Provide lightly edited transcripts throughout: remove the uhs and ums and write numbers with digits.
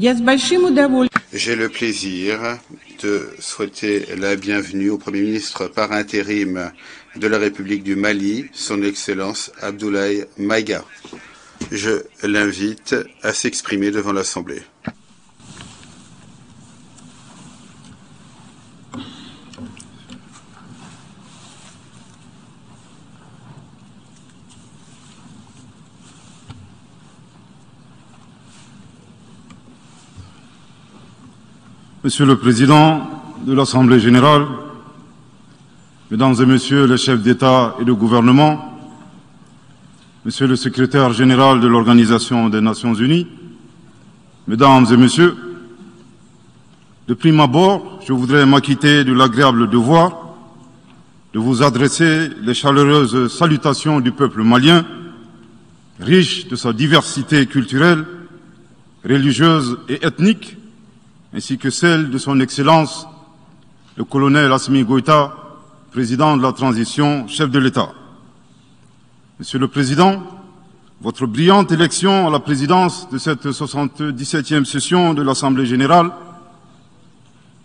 J'ai le plaisir de souhaiter la bienvenue au Premier ministre par intérim de la République du Mali, son Excellence Abdoulaye Maïga. Je l'invite à s'exprimer devant l'Assemblée. Monsieur le Président de l'Assemblée générale, Mesdames et Messieurs les chefs d'État et de gouvernement, Monsieur le Secrétaire général de l'Organisation des Nations unies, Mesdames et Messieurs, de prime abord, je voudrais m'acquitter de l'agréable devoir de vous adresser les chaleureuses salutations du peuple malien, riche de sa diversité culturelle, religieuse et ethnique, ainsi que celle de son Excellence, le colonel Assimi Goïta, président de la transition, chef de l'État. Monsieur le Président, votre brillante élection à la présidence de cette 77e session de l'Assemblée générale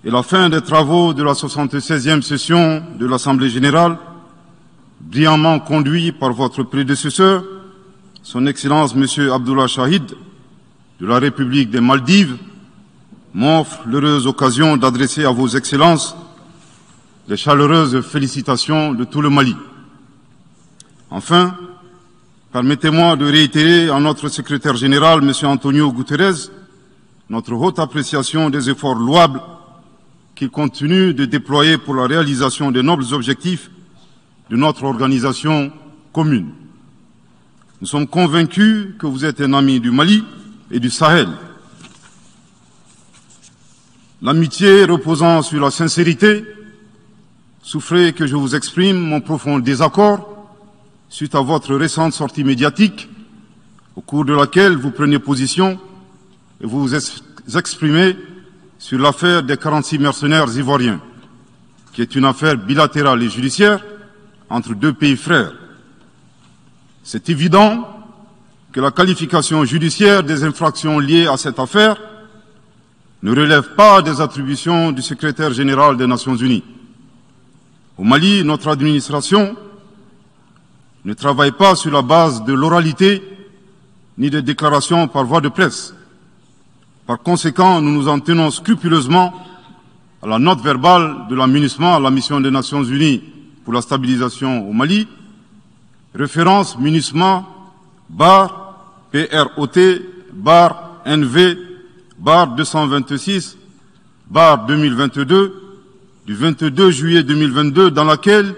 et la fin des travaux de la 76e session de l'Assemblée générale, brillamment conduit par votre prédécesseur, son Excellence Monsieur Abdullah Shahid, de la République des Maldives, m'offre l'heureuse occasion d'adresser à vos excellences les chaleureuses félicitations de tout le Mali. Enfin, permettez-moi de réitérer à notre secrétaire général, M. Antonio Guterres, notre haute appréciation des efforts louables qu'il continue de déployer pour la réalisation des nobles objectifs de notre organisation commune. Nous sommes convaincus que vous êtes un ami du Mali et du Sahel. L'amitié reposant sur la sincérité, souffrez que je vous exprime mon profond désaccord suite à votre récente sortie médiatique, au cours de laquelle vous prenez position et vous vous exprimez sur l'affaire des 46 mercenaires ivoiriens, qui est une affaire bilatérale et judiciaire entre deux pays frères. C'est évident que la qualification judiciaire des infractions liées à cette affaire ne relève pas des attributions du secrétaire général des Nations unies. Au Mali, notre administration ne travaille pas sur la base de l'oralité ni des déclarations par voie de presse. Par conséquent, nous nous en tenons scrupuleusement à la note verbale de la MINUSMA, la mission des Nations unies pour la stabilisation au Mali, référence MINUSMA bar PROT bar NV bar 226, bar 2022, du 22 juillet 2022, dans laquelle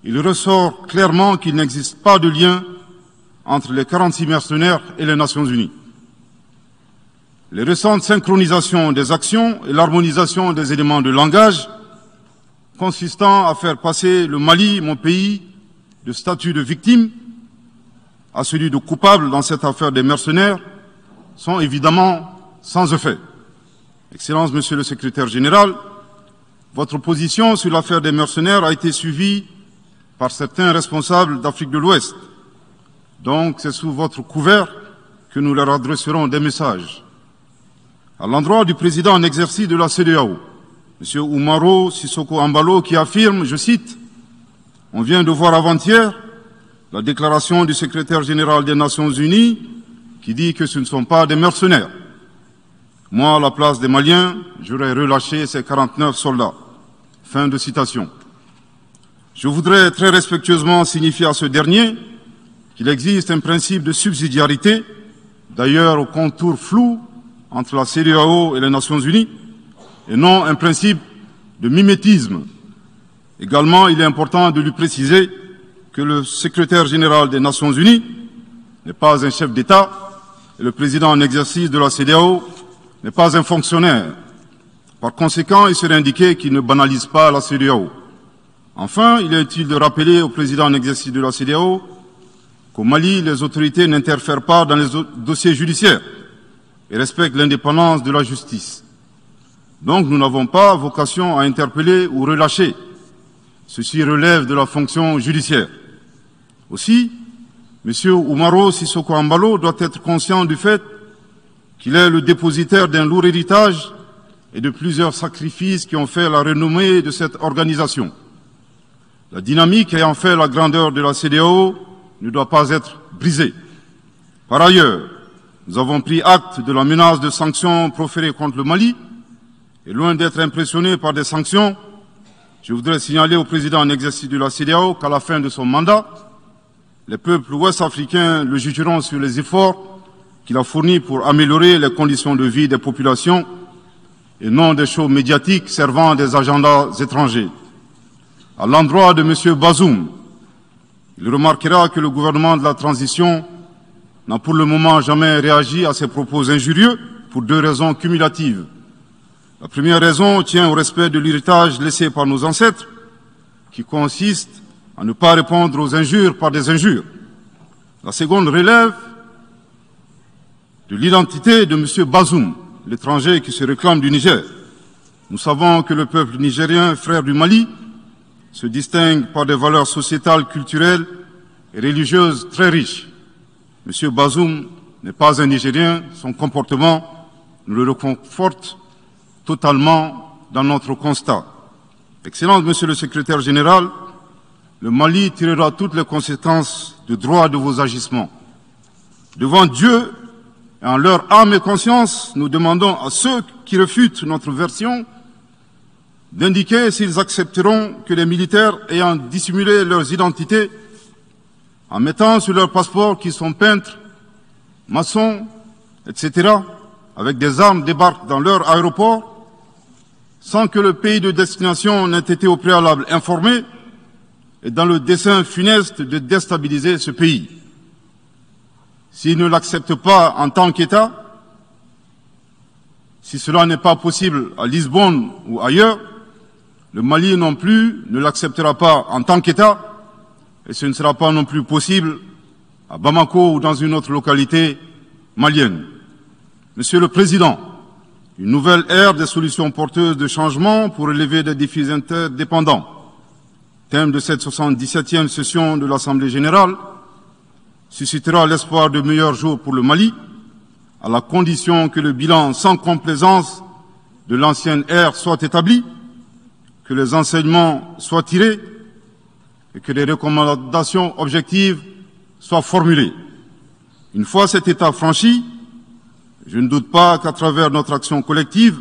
il ressort clairement qu'il n'existe pas de lien entre les 46 mercenaires et les Nations unies. Les récentes synchronisations des actions et l'harmonisation des éléments de langage consistant à faire passer le Mali, mon pays, de statut de victime à celui de coupable dans cette affaire des mercenaires sont évidemment sans effet. Excellence, Monsieur le Secrétaire général, votre position sur l'affaire des mercenaires a été suivie par certains responsables d'Afrique de l'Ouest. Donc, c'est sous votre couvert que nous leur adresserons des messages. À l'endroit du président en exercice de la CEDEAO, M. Umaro Sissoko Embalo, qui affirme, je cite, « On vient de voir avant-hier la déclaration du secrétaire général des Nations unies qui dit que ce ne sont pas des mercenaires. Moi, à la place des Maliens, j'aurais relâché ces 49 soldats. » Fin de citation. Je voudrais très respectueusement signifier à ce dernier qu'il existe un principe de subsidiarité, d'ailleurs au contour flou entre la CEDEAO et les Nations unies, et non un principe de mimétisme. Également, il est important de lui préciser que le secrétaire général des Nations unies n'est pas un chef d'État et le président en exercice de la CEDEAO n'est pas un fonctionnaire. Par conséquent, il serait indiqué qu'il ne banalise pas la CEDEAO. Enfin, il est utile de rappeler au président en exercice de la CEDEAO qu'au Mali, les autorités n'interfèrent pas dans les dossiers judiciaires et respectent l'indépendance de la justice. Donc, nous n'avons pas vocation à interpeller ou relâcher. Ceci relève de la fonction judiciaire. Aussi, M. Umaro Sissoko Embalo doit être conscient du fait qu'il est le dépositaire d'un lourd héritage et de plusieurs sacrifices qui ont fait la renommée de cette organisation. La dynamique ayant fait la grandeur de la CEDEAO ne doit pas être brisée. Par ailleurs, nous avons pris acte de la menace de sanctions proférées contre le Mali, et loin d'être impressionnés par des sanctions, je voudrais signaler au président en exercice de la CEDEAO qu'à la fin de son mandat, les peuples ouest-africains le jugeront sur les efforts qu'il a fournis pour améliorer les conditions de vie des populations et non des shows médiatiques servant des agendas étrangers. À l'endroit de M. Bazoum, il remarquera que le gouvernement de la transition n'a pour le moment jamais réagi à ces propos injurieux pour deux raisons cumulatives. La première raison tient au respect de l'héritage laissé par nos ancêtres, qui consiste à ne pas répondre aux injures par des injures. La seconde relève de l'identité de M. Bazoum, l'étranger qui se réclame du Niger. Nous savons que le peuple nigérien, frère du Mali, se distingue par des valeurs sociétales, culturelles et religieuses très riches. M. Bazoum n'est pas un Nigérien, son comportement nous le reconforte totalement dans notre constat. Excellence, Monsieur le Secrétaire général, le Mali tirera toutes les conséquences de droit de vos agissements. Devant Dieu et en leur âme et conscience, nous demandons à ceux qui refutent notre version d'indiquer s'ils accepteront que les militaires ayant dissimulé leurs identités en mettant sur leur passeport qu'ils sont peintres, maçons, etc., avec des armes débarquent dans leur aéroport sans que le pays de destination n'ait été au préalable informé et dans le dessein funeste de déstabiliser ce pays. S'ils ne l'acceptent pas en tant qu'État, si cela n'est pas possible à Lisbonne ou ailleurs, le Mali non plus ne l'acceptera pas en tant qu'État et ce ne sera pas non plus possible à Bamako ou dans une autre localité malienne. Monsieur le Président, une nouvelle ère des solutions porteuses de changement pour relever des défis interdépendants. Thème de cette 77e session de l'Assemblée générale, suscitera l'espoir de meilleurs jours pour le Mali, à la condition que le bilan sans complaisance de l'ancienne ère soit établi, que les enseignements soient tirés et que les recommandations objectives soient formulées. Une fois cet état franchi, je ne doute pas qu'à travers notre action collective,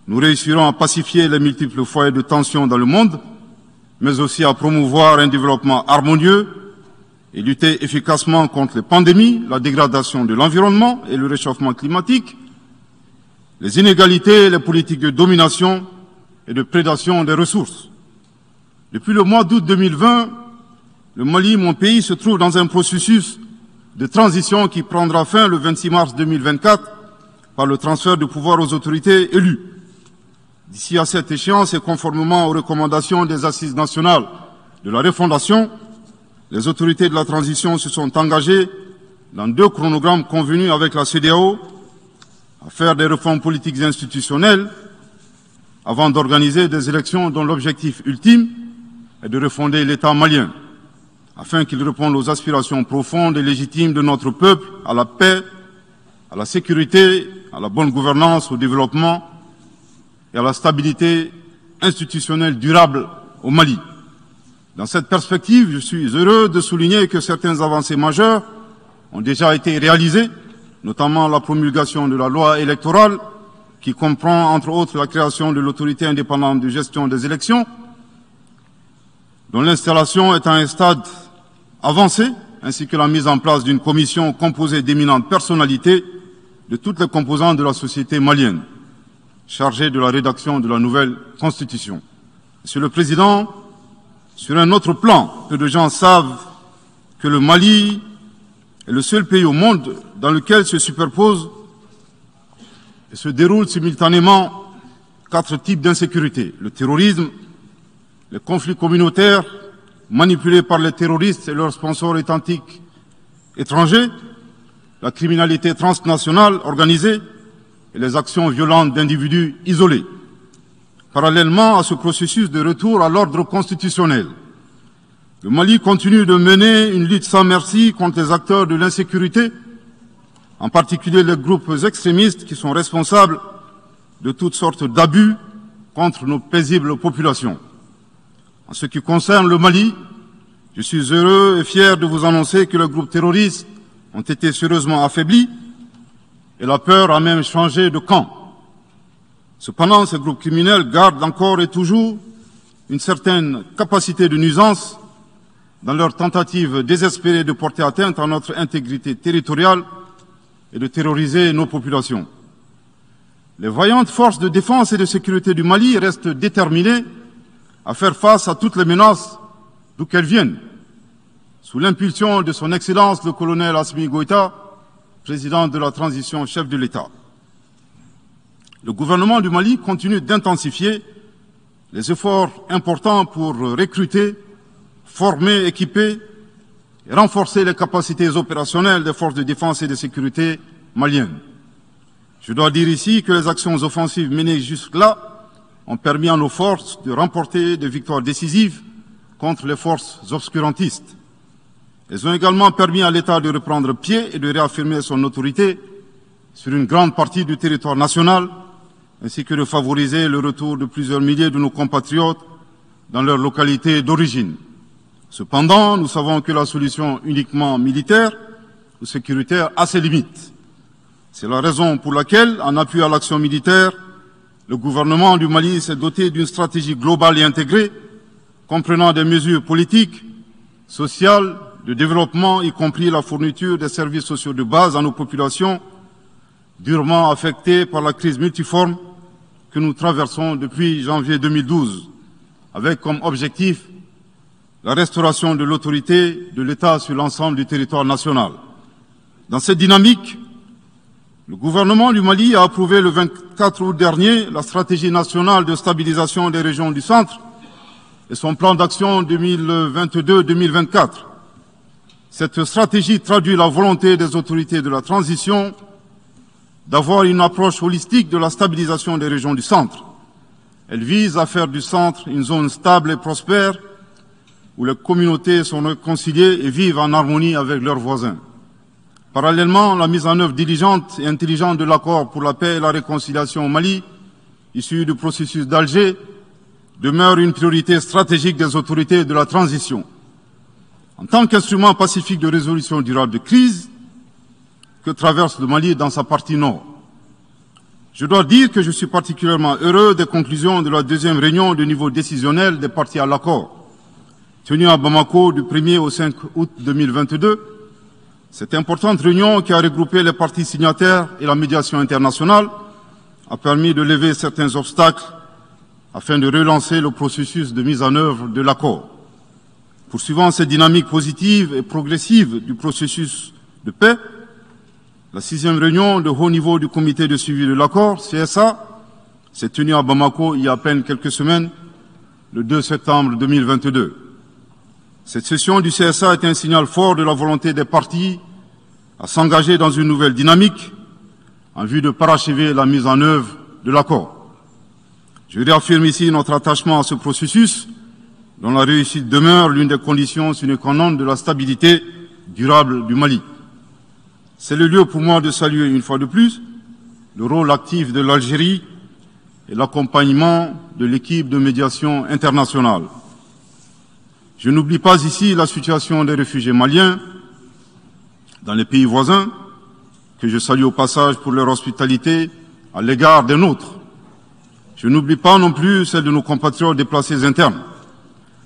nous réussirons à pacifier les multiples foyers de tension dans le monde, mais aussi à promouvoir un développement harmonieux et lutter efficacement contre les pandémies, la dégradation de l'environnement et le réchauffement climatique, les inégalités, les politiques de domination et de prédation des ressources. Depuis le mois d'août 2020, le Mali, mon pays, se trouve dans un processus de transition qui prendra fin le 26 mars 2024 par le transfert de pouvoir aux autorités élues. D'ici à cette échéance et conformément aux recommandations des assises nationales de la refondation, les autorités de la transition se sont engagées dans 2 chronogrammes convenus avec la CEDEAO à faire des réformes politiques et institutionnelles avant d'organiser des élections dont l'objectif ultime est de refonder l'État malien, afin qu'il réponde aux aspirations profondes et légitimes de notre peuple à la paix, à la sécurité, à la bonne gouvernance, au développement et à la stabilité institutionnelle durable au Mali. Dans cette perspective, je suis heureux de souligner que certaines avancées majeures ont déjà été réalisées, notamment la promulgation de la loi électorale, qui comprend entre autres la création de l'autorité indépendante de gestion des élections, dont l'installation est à un stade avancé, ainsi que la mise en place d'une commission composée d'éminentes personnalités de toutes les composantes de la société malienne, chargée de la rédaction de la nouvelle Constitution. Monsieur le Président, sur un autre plan, peu de gens savent que le Mali est le seul pays au monde dans lequel se superposent et se déroulent simultanément 4 types d'insécurité: le terrorisme, les conflits communautaires manipulés par les terroristes et leurs sponsors étatiques étrangers, la criminalité transnationale organisée et les actions violentes d'individus isolés. Parallèlement à ce processus de retour à l'ordre constitutionnel, le Mali continue de mener une lutte sans merci contre les acteurs de l'insécurité en particulier les groupes extrémistes qui sont responsables de toutes sortes d'abus contre nos paisibles populations. En ce qui concerne le Mali, je suis heureux et fier de vous annoncer que les groupes terroristes ont été sérieusement affaiblis et la peur a même changé de camp. Cependant, ces groupes criminels gardent encore et toujours une certaine capacité de nuisance dans leur tentative désespérée de porter atteinte à notre intégrité territoriale et de terroriser nos populations. Les vaillantes forces de défense et de sécurité du Mali restent déterminées à faire face à toutes les menaces d'où qu'elles viennent, sous l'impulsion de son Excellence le colonel Assimi Goïta, président de la transition, chef de l'État. Le gouvernement du Mali continue d'intensifier les efforts importants pour recruter, former, équiper et renforcer les capacités opérationnelles des forces de défense et de sécurité maliennes. Je dois dire ici que les actions offensives menées jusque-là ont permis à nos forces de remporter des victoires décisives contre les forces obscurantistes. Elles ont également permis à l'État de reprendre pied et de réaffirmer son autorité sur une grande partie du territoire national, ainsi que de favoriser le retour de plusieurs milliers de nos compatriotes dans leur localité d'origine. Cependant, nous savons que la solution uniquement militaire ou sécuritaire a ses limites. C'est la raison pour laquelle, en appui à l'action militaire, le gouvernement du Mali s'est doté d'une stratégie globale et intégrée, comprenant des mesures politiques, sociales, de développement, y compris la fourniture des services sociaux de base à nos populations, durement affectées par la crise multiforme que nous traversons depuis janvier 2012, avec comme objectif la restauration de l'autorité de l'État sur l'ensemble du territoire national. Dans cette dynamique, le gouvernement du Mali a approuvé le 24 août dernier la stratégie nationale de stabilisation des régions du centre et son plan d'action 2022-2024. Cette stratégie traduit la volonté des autorités de la transition d'avoir une approche holistique de la stabilisation des régions du centre. Elle vise à faire du centre une zone stable et prospère où les communautés sont réconciliées et vivent en harmonie avec leurs voisins. Parallèlement, la mise en œuvre diligente et intelligente de l'accord pour la paix et la réconciliation au Mali, issu du processus d'Alger, demeure une priorité stratégique des autorités de la transition. En tant qu'instrument pacifique de résolution durable de crise que traverse le Mali dans sa partie nord. Je dois dire que je suis particulièrement heureux des conclusions de la deuxième réunion de niveau décisionnel des parties à l'accord, tenue à Bamako du 1er au 5 août 2022. Cette importante réunion qui a regroupé les parties signataires et la médiation internationale a permis de lever certains obstacles afin de relancer le processus de mise en œuvre de l'accord. Poursuivant cette dynamique positive et progressive du processus de paix, la 6e réunion de haut niveau du comité de suivi de l'accord, CSA, s'est tenue à Bamako il y a à peine quelques semaines, le 2 septembre 2022. Cette session du CSA est un signal fort de la volonté des parties à s'engager dans une nouvelle dynamique en vue de parachever la mise en œuvre de l'accord. Je réaffirme ici notre attachement à ce processus dont la réussite demeure l'une des conditions sine qua non de la stabilité durable du Mali. C'est le lieu pour moi de saluer une fois de plus le rôle actif de l'Algérie et l'accompagnement de l'équipe de médiation internationale. Je n'oublie pas ici la situation des réfugiés maliens dans les pays voisins, que je salue au passage pour leur hospitalité à l'égard des nôtres. Je n'oublie pas non plus celle de nos compatriotes déplacés internes.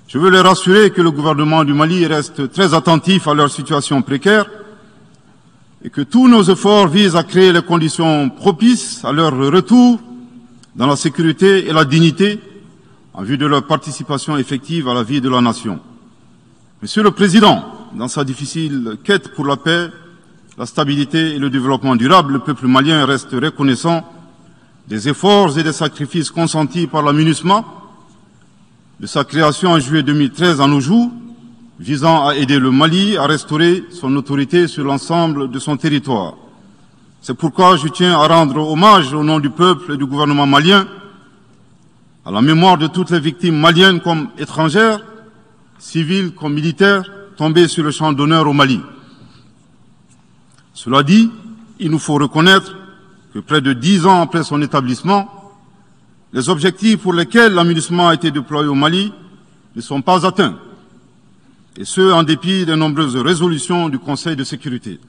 Je veux les rassurer que le gouvernement du Mali reste très attentif à leur situation précaire et que tous nos efforts visent à créer les conditions propices à leur retour dans la sécurité et la dignité en vue de leur participation effective à la vie de la nation. Monsieur le Président, dans sa difficile quête pour la paix, la stabilité et le développement durable, le peuple malien reste reconnaissant des efforts et des sacrifices consentis par la MINUSMA, de sa création en juillet 2013 à nos jours, visant à aider le Mali à restaurer son autorité sur l'ensemble de son territoire. C'est pourquoi je tiens à rendre hommage au nom du peuple et du gouvernement malien à la mémoire de toutes les victimes maliennes comme étrangères, civiles comme militaires, tombées sur le champ d'honneur au Mali. Cela dit, il nous faut reconnaître que près de 10 ans après son établissement, les objectifs pour lesquels la MINUSMA a été déployé au Mali ne sont pas atteints, et ce, en dépit des nombreuses résolutions du Conseil de sécurité.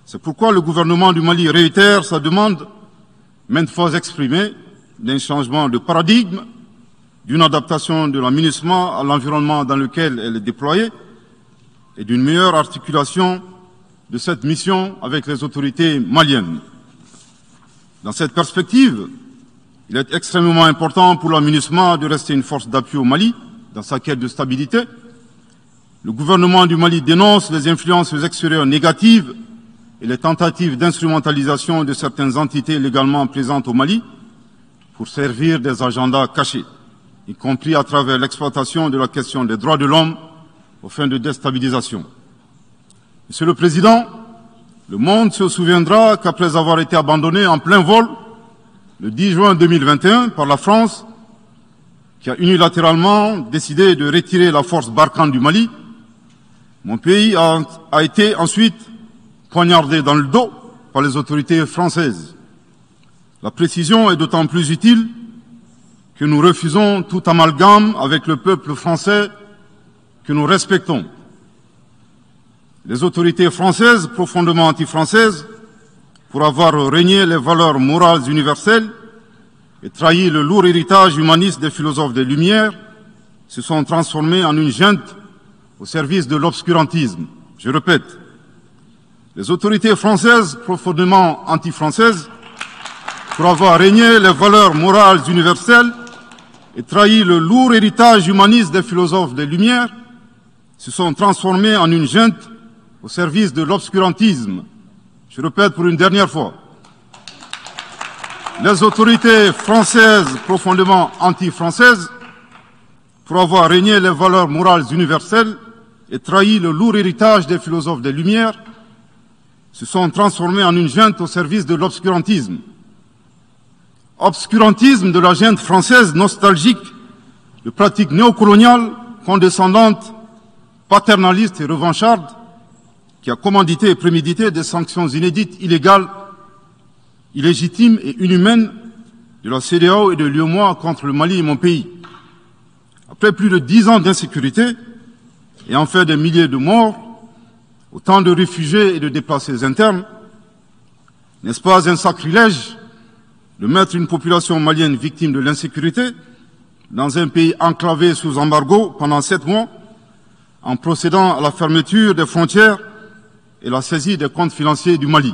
C'est pourquoi le gouvernement du Mali réitère sa demande, maintes fois exprimée, d'un changement de paradigme, d'une adaptation de la MINUSMA à l'environnement dans lequel elle est déployée et d'une meilleure articulation de cette mission avec les autorités maliennes. Dans cette perspective, il est extrêmement important pour la MINUSMA de rester une force d'appui au Mali dans sa quête de stabilité. Le gouvernement du Mali dénonce les influences extérieures négatives et les tentatives d'instrumentalisation de certaines entités légalement présentes au Mali pour servir des agendas cachés, y compris à travers l'exploitation de la question des droits de l'homme aux fins de déstabilisation. Monsieur le Président, le monde se souviendra qu'après avoir été abandonné en plein vol le 10 juin 2021 par la France, qui a unilatéralement décidé de retirer la force Barkhane du Mali, mon pays a été ensuite poignardé dans le dos par les autorités françaises. La précision est d'autant plus utile que nous refusons tout amalgame avec le peuple français que nous respectons. Les autorités françaises, profondément anti-françaises, pour avoir régné les valeurs morales universelles et trahi le lourd héritage humaniste des philosophes des Lumières, se sont transformées en une junte au service de l'obscurantisme. Je répète, les autorités françaises, profondément anti-françaises, pour avoir régné les valeurs morales universelles et trahi le lourd héritage humaniste des philosophes des Lumières, se sont transformées en une junte au service de l'obscurantisme. Je répète pour une dernière fois. Les autorités françaises, profondément anti-françaises, pour avoir régné les valeurs morales universelles et trahi le lourd héritage des philosophes des Lumières, se sont transformées en une junte au service de l'obscurantisme. Obscurantisme de la junte française nostalgique de pratiques néocoloniales, condescendantes, paternalistes et revanchardes, qui a commandité et prémédité des sanctions inédites, illégales, illégitimes et inhumaines de la CEDEAO et de l'UEMOA contre le Mali et mon pays. Après plus de 10 ans d'insécurité et en fait des milliers de morts, autant de réfugiés et de déplacés internes, n'est-ce pas un sacrilège de mettre une population malienne victime de l'insécurité dans un pays enclavé sous embargo pendant 7 mois, en procédant à la fermeture des frontières et la saisie des comptes financiers du Mali.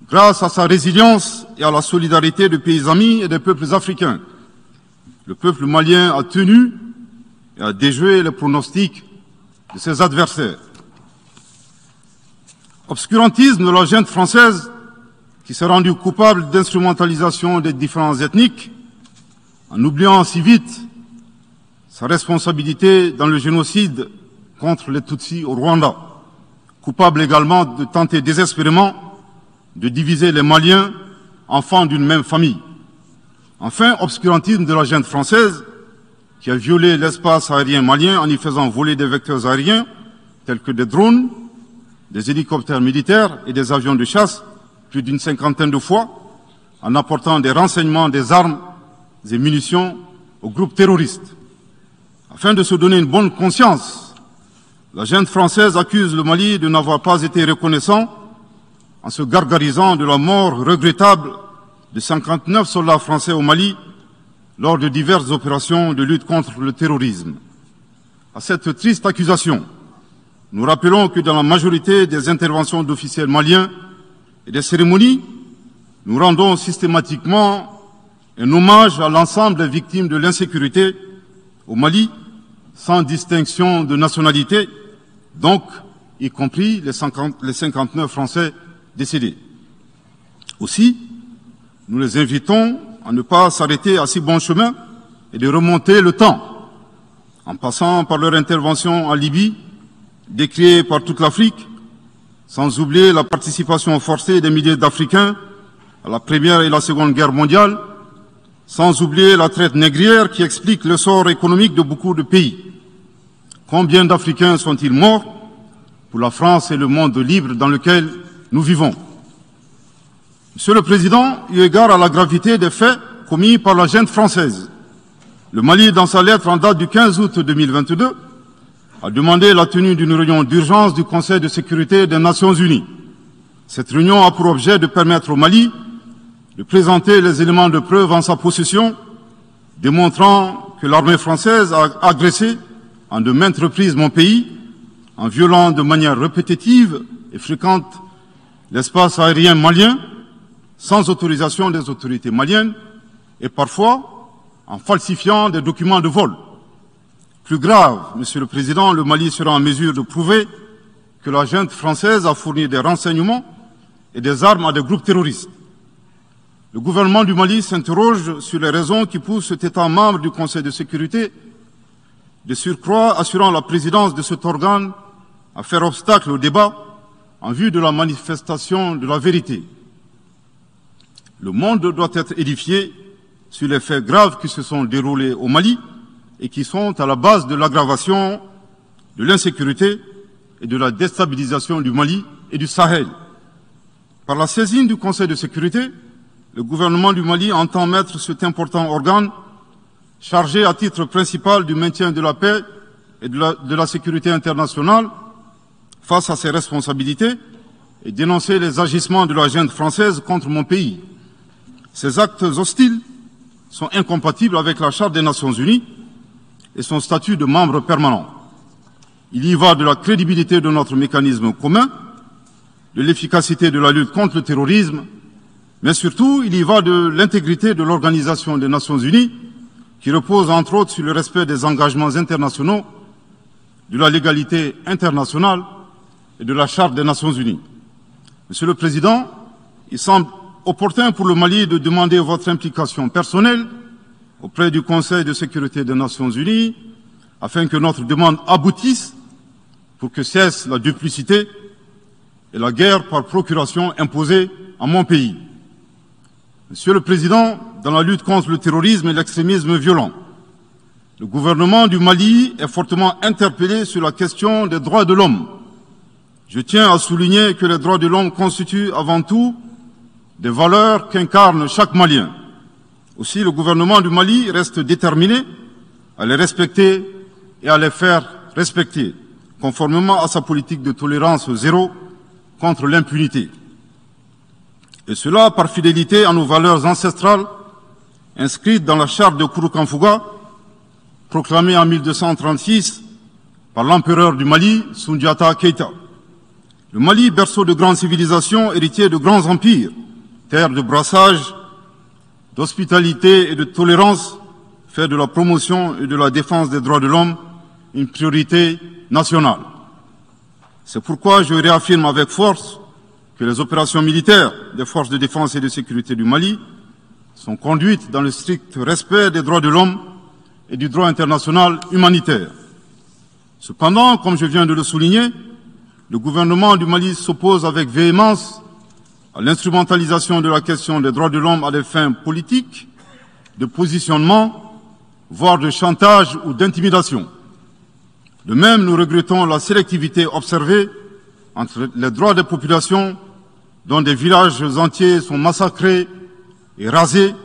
Grâce à sa résilience et à la solidarité de pays amis et des peuples africains, le peuple malien a tenu et a déjoué les pronostics de ses adversaires. Obscurantisme de la junte française qui s'est rendue coupable d'instrumentalisation des différences ethniques, en oubliant si vite sa responsabilité dans le génocide contre les Tutsis au Rwanda, coupable également de tenter désespérément de diviser les Maliens, enfants d'une même famille. Enfin, obscurantisme de la junte française qui a violé l'espace aérien malien en y faisant voler des vecteurs aériens tels que des drones, des hélicoptères militaires et des avions de chasse plus d'une 50aine de fois, en apportant des renseignements, des armes et munitions aux groupes terroristes. Afin de se donner une bonne conscience, la junte française accuse le Mali de n'avoir pas été reconnaissant en se gargarisant de la mort regrettable de 59 soldats français au Mali lors de diverses opérations de lutte contre le terrorisme. À cette triste accusation, nous rappelons que dans la majorité des interventions d'officiels maliens et des cérémonies, nous rendons systématiquement un hommage à l'ensemble des victimes de l'insécurité au Mali, sans distinction de nationalité, donc y compris les 59 Français décédés. Aussi, nous les invitons à ne pas s'arrêter à si bon chemin et de remonter le temps, en passant par leur intervention en Libye, décriée par toute l'Afrique, sans oublier la participation forcée des milliers d'Africains à la Première et la Seconde Guerre mondiale, sans oublier la traite négrière qui explique le sort économique de beaucoup de pays. Combien d'Africains sont-ils morts pour la France et le monde libre dans lequel nous vivons? Monsieur le Président, eu égard à la gravité des faits commis par la junte française, le Mali, dans sa lettre en date du 15 août 2022, a demandé la tenue d'une réunion d'urgence du Conseil de sécurité des Nations Unies. Cette réunion a pour objet de permettre au Mali de présenter les éléments de preuve en sa possession, démontrant que l'armée française a agressé en de maintes reprises mon pays, en violant de manière répétitive et fréquente l'espace aérien malien, sans autorisation des autorités maliennes, et parfois en falsifiant des documents de vol. Plus grave, Monsieur le Président, le Mali sera en mesure de prouver que la junte française a fourni des renseignements et des armes à des groupes terroristes. Le gouvernement du Mali s'interroge sur les raisons qui poussent cet État membre du Conseil de sécurité, de surcroît assurant la présidence de cet organe, à faire obstacle au débat en vue de la manifestation de la vérité. Le monde doit être édifié sur les faits graves qui se sont déroulés au Mali et qui sont à la base de l'aggravation de l'insécurité et de la déstabilisation du Mali et du Sahel. Par la saisine du Conseil de sécurité, le gouvernement du Mali entend mettre cet important organe chargé à titre principal du maintien de la paix et de la sécurité internationale face à ses responsabilités et dénoncer les agissements de la junte française contre mon pays. Ces actes hostiles sont incompatibles avec la Charte des Nations Unies et son statut de membre permanent. Il y va de la crédibilité de notre mécanisme commun, de l'efficacité de la lutte contre le terrorisme, mais surtout, il y va de l'intégrité de l'Organisation des Nations Unies, qui repose entre autres sur le respect des engagements internationaux, de la légalité internationale et de la Charte des Nations Unies. Monsieur le Président, il semble opportun pour le Mali de demander votre implication personnelle auprès du Conseil de sécurité des Nations Unies afin que notre demande aboutisse pour que cesse la duplicité et la guerre par procuration imposée à mon pays. Monsieur le Président, dans la lutte contre le terrorisme et l'extrémisme violent, le gouvernement du Mali est fortement interpellé sur la question des droits de l'homme. Je tiens à souligner que les droits de l'homme constituent avant tout des valeurs qu'incarne chaque Malien. Aussi, le gouvernement du Mali reste déterminé à les respecter et à les faire respecter, conformément à sa politique de tolérance zéro contre l'impunité. Et cela par fidélité à nos valeurs ancestrales inscrites dans la charte de Kouroukanfouga, proclamée en 1236 par l'empereur du Mali, Soundiata Keïta. Le Mali, berceau de grandes civilisations, héritier de grands empires, terre de brassage, d'hospitalité et de tolérance, fait de la promotion et de la défense des droits de l'homme une priorité nationale. C'est pourquoi je réaffirme avec force que les opérations militaires des forces de défense et de sécurité du Mali sont conduites dans le strict respect des droits de l'homme et du droit international humanitaire. Cependant, comme je viens de le souligner, le gouvernement du Mali s'oppose avec véhémence à l'instrumentalisation de la question des droits de l'homme à des fins politiques, de positionnement, voire de chantage ou d'intimidation. De même, nous regrettons la sélectivité observée entre les droits des populations dont des villages entiers sont massacrés et rasés,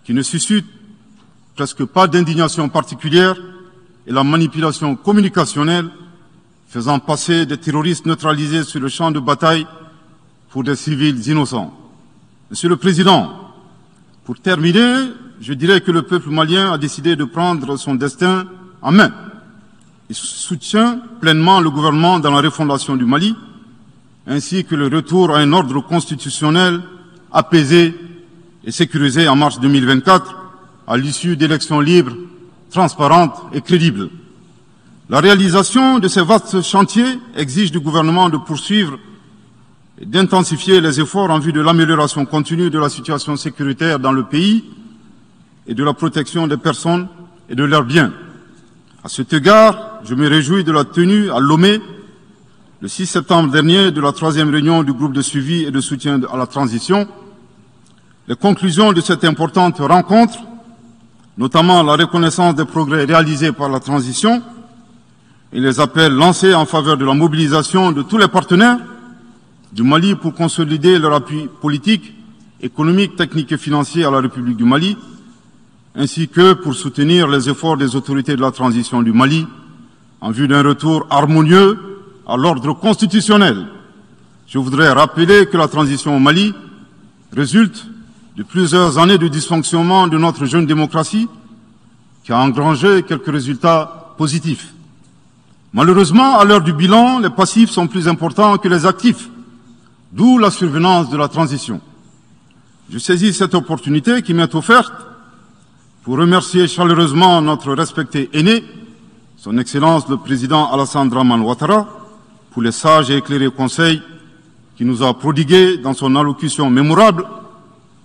qui ne suscitent presque pas d'indignation particulière, et la manipulation communicationnelle faisant passer des terroristes neutralisés sur le champ de bataille pour des civils innocents. Monsieur le Président, pour terminer, je dirais que le peuple malien a décidé de prendre son destin en main. Il soutient pleinement le gouvernement dans la refondation du Mali, ainsi que le retour à un ordre constitutionnel apaisé et sécurisé en mars 2024, à l'issue d'élections libres, transparentes et crédibles. La réalisation de ces vastes chantiers exige du gouvernement de poursuivre et d'intensifier les efforts en vue de l'amélioration continue de la situation sécuritaire dans le pays et de la protection des personnes et de leurs biens. À cet égard, je me réjouis de la tenue à Lomé, le 6 septembre dernier, de la 3e réunion du groupe de suivi et de soutien à la transition. Les conclusions de cette importante rencontre, notamment la reconnaissance des progrès réalisés par la transition et les appels lancés en faveur de la mobilisation de tous les partenaires du Mali pour consolider leur appui politique, économique, technique et financier à la République du Mali, ainsi que pour soutenir les efforts des autorités de la transition du Mali en vue d'un retour harmonieux à l'ordre constitutionnel. Je voudrais rappeler que la transition au Mali résulte de plusieurs années de dysfonctionnement de notre jeune démocratie qui a engrangé quelques résultats positifs. Malheureusement, à l'heure du bilan, les passifs sont plus importants que les actifs, d'où la survenance de la transition. Je saisis cette opportunité qui m'est offerte pour remercier chaleureusement notre respecté aîné, son Excellence le Président Alassane Dramane Ouattara, pour les sages et éclairés conseils qu'il nous a prodigués dans son allocution mémorable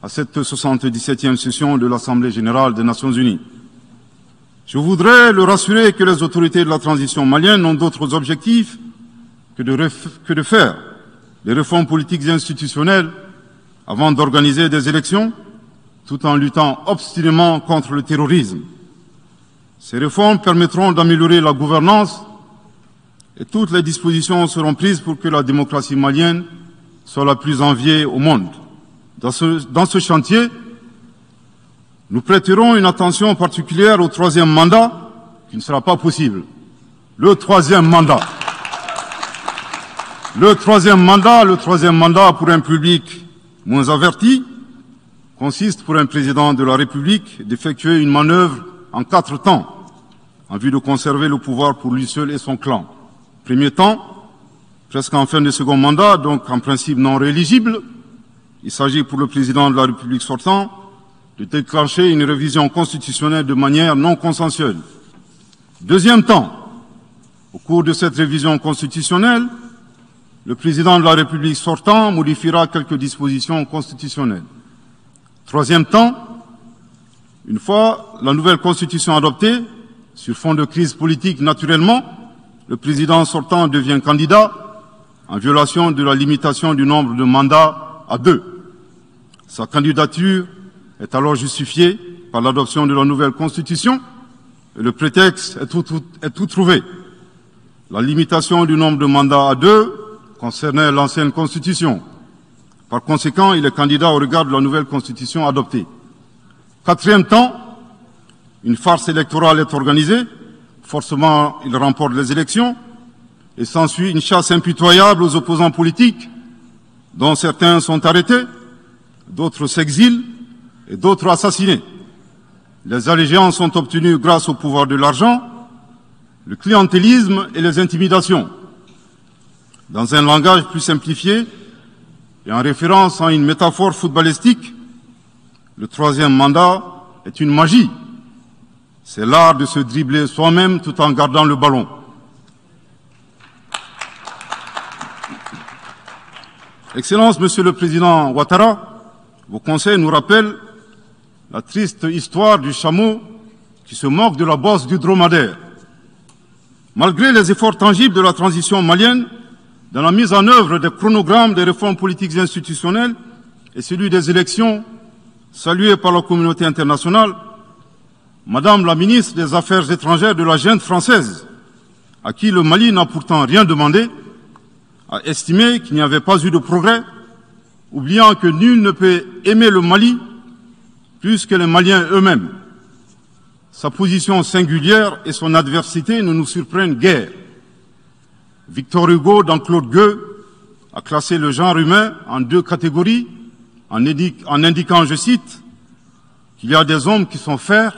à cette 77e session de l'Assemblée générale des Nations unies. Je voudrais le rassurer que les autorités de la transition malienne n'ont d'autres objectifs que de faire les réformes politiques et institutionnelles avant d'organiser des élections, tout en luttant obstinément contre le terrorisme. Ces réformes permettront d'améliorer la gouvernance et toutes les dispositions seront prises pour que la démocratie malienne soit la plus enviée au monde. Dans ce chantier, nous prêterons une attention particulière au troisième mandat, qui ne sera pas possible. Le troisième mandat pour un public moins averti consiste pour un président de la République d'effectuer une manœuvre en 4 temps, en vue de conserver le pouvoir pour lui seul et son clan. Premier temps, presque en fin de second mandat, donc en principe non rééligible, il s'agit pour le président de la République sortant de déclencher une révision constitutionnelle de manière non consensuelle. Deuxième temps, au cours de cette révision constitutionnelle, le président de la République sortant modifiera quelques dispositions constitutionnelles. Troisième temps, une fois la nouvelle constitution adoptée, sur fond de crise politique naturellement, le président sortant devient candidat en violation de la limitation du nombre de mandats à 2. Sa candidature est alors justifiée par l'adoption de la nouvelle constitution et le prétexte est tout trouvé. La limitation du nombre de mandats à 2 concernait l'ancienne constitution. Par conséquent, il est candidat au regard de la nouvelle constitution adoptée. Quatrième temps, une farce électorale est organisée. Forcément, il remporte les élections et s'ensuit une chasse impitoyable aux opposants politiques, dont certains sont arrêtés, d'autres s'exilent et d'autres assassinés. Les allégeances sont obtenues grâce au pouvoir de l'argent, le clientélisme et les intimidations. Dans un langage plus simplifié et en référence à une métaphore footballistique, le troisième mandat est une magie. C'est l'art de se dribbler soi-même tout en gardant le ballon. Excellence, Monsieur le Président Ouattara, vos conseils nous rappellent la triste histoire du chameau qui se moque de la bosse du dromadaire. Malgré les efforts tangibles de la transition malienne, dans la mise en œuvre des chronogrammes des réformes politiques et institutionnelles et celui des élections, salués par la communauté internationale, Madame la ministre des Affaires étrangères de la junte française, à qui le Mali n'a pourtant rien demandé, a estimé qu'il n'y avait pas eu de progrès, oubliant que nul ne peut aimer le Mali plus que les Maliens eux-mêmes. Sa position singulière et son adversité ne nous surprennent guère. Victor Hugo, dans Claude Gueux, a classé le genre humain en 2 catégories, en indiquant, je cite, qu'il y a des hommes qui sont fers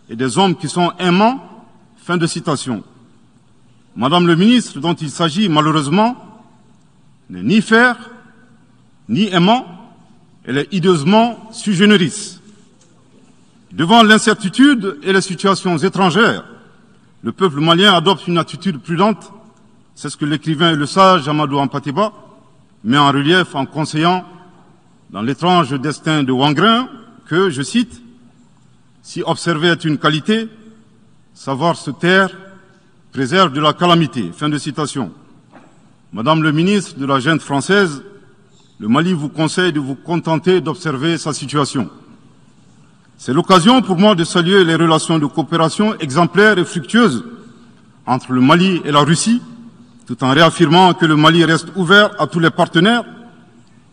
et des hommes qui sont aimants. Fin de citation. Madame le ministre, dont il s'agit malheureusement, n'est ni fer, ni aimant, elle est hideusement sui generis. Devant l'incertitude et les situations étrangères, le peuple malien adopte une attitude prudente. C'est ce que l'écrivain et le sage Amadou Hampâté-Bâ met en relief en conseillant dans l'étrange destin de Wangrin que, je cite, « Si observer est une qualité, savoir se taire préserve de la calamité ». Fin de citation. Madame le ministre de la junte française, le Mali vous conseille de vous contenter d'observer sa situation. C'est l'occasion pour moi de saluer les relations de coopération exemplaires et fructueuses entre le Mali et la Russie, tout en réaffirmant que le Mali reste ouvert à tous les partenaires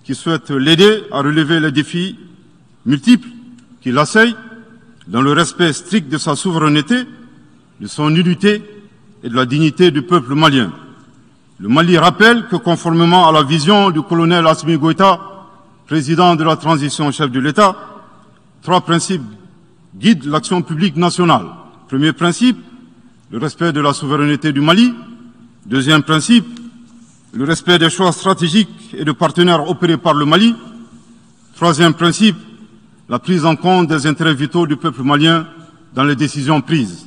qui souhaite l'aider à relever les défis multiples qui l'assaillent dans le respect strict de sa souveraineté, de son unité et de la dignité du peuple malien. Le Mali rappelle que conformément à la vision du colonel Assimi Goïta, président de la transition chef de l'État, 3 principes guident l'action publique nationale. Premier principe, le respect de la souveraineté du Mali. Deuxième principe, le respect des choix stratégiques et de partenaires opérés par le Mali. Troisième principe, la prise en compte des intérêts vitaux du peuple malien dans les décisions prises.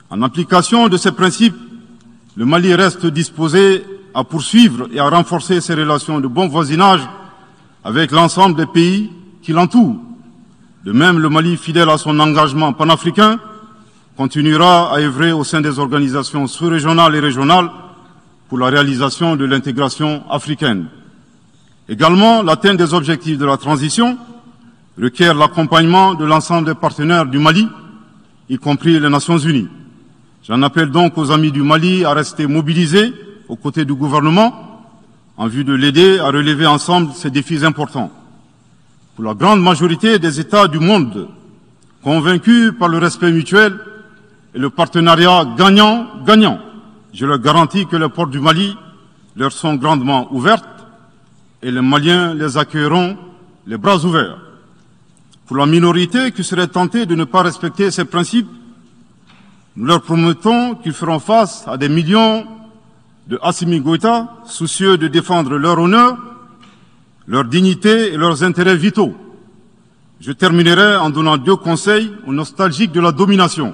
En application de ces principes, le Mali reste disposé à poursuivre et à renforcer ses relations de bon voisinage avec l'ensemble des pays qui l'entourent. De même, le Mali, fidèle à son engagement panafricain, continuera à œuvrer au sein des organisations sous-régionales et régionales pour la réalisation de l'intégration africaine. Également, l'atteinte des objectifs de la transition requiert l'accompagnement de l'ensemble des partenaires du Mali, y compris les Nations Unies. J'en appelle donc aux amis du Mali à rester mobilisés aux côtés du gouvernement en vue de l'aider à relever ensemble ces défis importants. Pour la grande majorité des États du monde, convaincus par le respect mutuel et le partenariat gagnant-gagnant, je leur garantis que les portes du Mali leur sont grandement ouvertes et les Maliens les accueilleront les bras ouverts. Pour la minorité qui serait tentée de ne pas respecter ces principes, nous leur promettons qu'ils feront face à des millions de Assimi Goïta soucieux de défendre leur honneur, leur dignité et leurs intérêts vitaux. Je terminerai en donnant 2 conseils aux nostalgiques de la domination.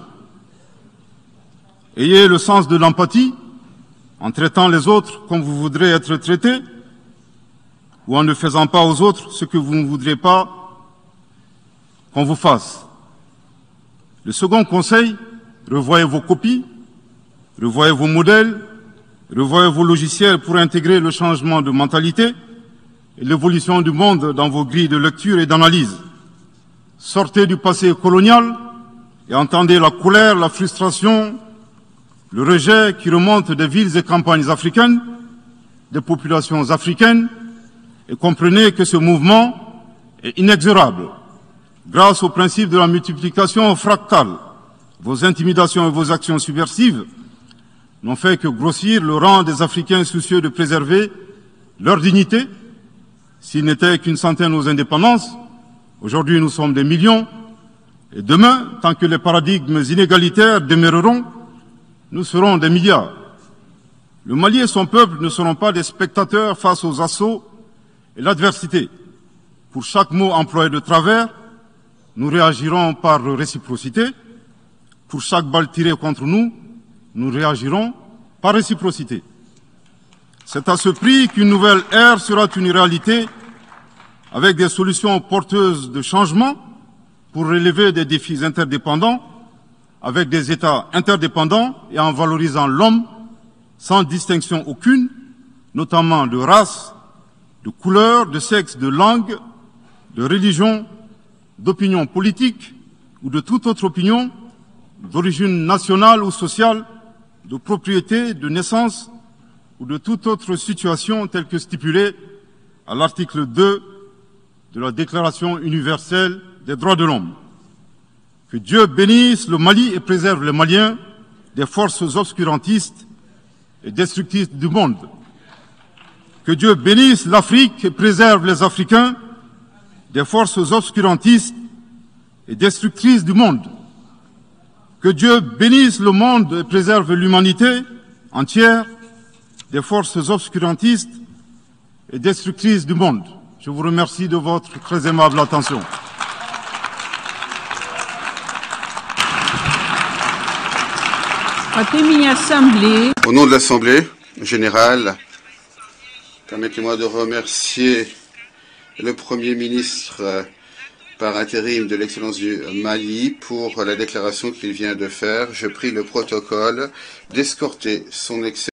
Ayez le sens de l'empathie en traitant les autres comme vous voudrez être traités ou en ne faisant pas aux autres ce que vous ne voudrez pas qu'on vous fasse. Le second conseil, revoyez vos copies, revoyez vos modèles, revoyez vos logiciels pour intégrer le changement de mentalité et l'évolution du monde dans vos grilles de lecture et d'analyse. Sortez du passé colonial et entendez la colère, la frustration, le rejet qui remonte des villes et campagnes africaines, des populations africaines, et comprenez que ce mouvement est inexorable. Grâce au principe de la multiplication fractale, vos intimidations et vos actions subversives n'ont fait que grossir le rang des Africains soucieux de préserver leur dignité. S'il n'était qu'une centaine aux indépendances, aujourd'hui nous sommes des millions, et demain, tant que les paradigmes inégalitaires demeureront, nous serons des milliards. Le Mali et son peuple ne seront pas des spectateurs face aux assauts et l'adversité. Pour chaque mot employé de travers, nous réagirons par réciprocité. Pour chaque balle tirée contre nous, nous réagirons par réciprocité. C'est à ce prix qu'une nouvelle ère sera une réalité avec des solutions porteuses de changement pour relever des défis interdépendants avec des États interdépendants et en valorisant l'homme sans distinction aucune, notamment de race, de couleur, de sexe, de langue, de religion, d'opinion politique ou de toute autre opinion, d'origine nationale ou sociale, de propriété, de naissance ou de toute autre situation telle que stipulée à l'article 2 de la Déclaration universelle des droits de l'homme. Que Dieu bénisse le Mali et préserve les Maliens des forces obscurantistes et destructrices du monde. Que Dieu bénisse l'Afrique et préserve les Africains des forces obscurantistes et destructrices du monde. Que Dieu bénisse le monde et préserve l'humanité entière des forces obscurantistes et destructrices du monde. Je vous remercie de votre très aimable attention. Au nom de l'Assemblée générale, permettez-moi de remercier le Premier ministre par intérim de l'Excellence du Mali pour la déclaration qu'il vient de faire. Je prie le protocole d'escorter son Excellence